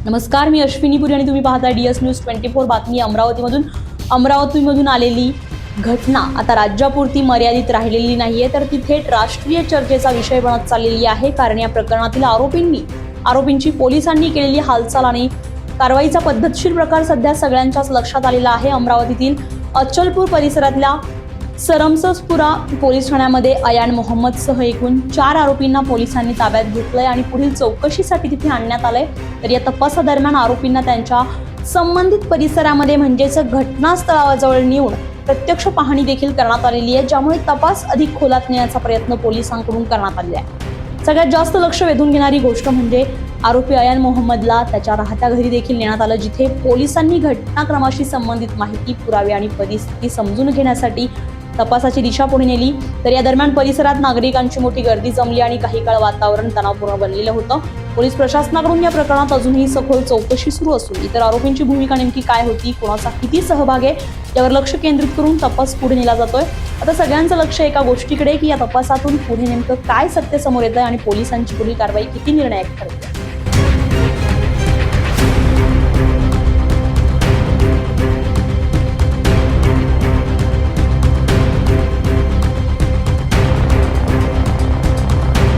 नमस्कार, मी अश्विनी पुरी आणि तुम्ही पाहताय DS न्यूज 24 बातमी अमरावतीमधून आलेली घटना आता राज्यापुरती मर्यादित राहिलेली नाहीये, तर ती थेट राष्ट्रीय चर्चेचा विषय बनत चाललेली आहे. कारण या प्रकरणातील आरोपींची पोलिसांनी केलेली हालचाल आणि कारवाईचा पद्धतशीर प्रकार सध्या सगळ्यांच्याच लक्षात आलेला आहे. अमरावतीतील अचलपूर परिसरातल्या सरमसपुरा पोलीस ठाण्यामध्ये अयान मोहम्मदसह एकूण 4 आरोपींना पोलिसांनी ताब्यात घेतलंय आणि पुढील चौकशीसाठी तिथे आणण्यात आलंय. तर या तपासादरम्यान आरोपींना त्यांच्या संबंधित परिसरामध्ये म्हणजेच घटनास्थळाजवळ नेऊन प्रत्यक्ष पाहणी देखील करण्यात आलेली आहे, ज्यामुळे तपास अधिक खोलात नेण्याचा प्रयत्न पोलिसांकडून करण्यात आलेला आहे. सगळ्यात जास्त लक्ष वेधून घेणारी गोष्ट म्हणजे आरोपी अयान मोहम्मदला त्याच्या राहत्या घरी देखील नेण्यात आलं, जिथे पोलिसांनी घटनाक्रमाशी संबंधित माहिती, पुरावे आणि परिस्थिती समजून घेण्यासाठी तपासाची दिशा पुढे नेली. तर या दरम्यान परिसरात नागरिकांची मोठी गर्दी जमली आणि काही काळ वातावरण तणावपूर्ण बनलेलं होतं. पोलीस प्रशासनाकडून या प्रकरणात अजूनही सखोल चौकशी सुरू असून इतर आरोपींची भूमिका नेमकी काय होती, कोणाचा किती सहभाग आहे यावर लक्ष केंद्रित करून तपास पुढे नेला जातोय. आता सगळ्यांचं लक्ष एका गोष्टीकडे की या तपासातून पुढे नेमकं काय सत्य समोर येतंय आणि पोलिसांची पुढील कारवाई किती निर्णायक ठरते.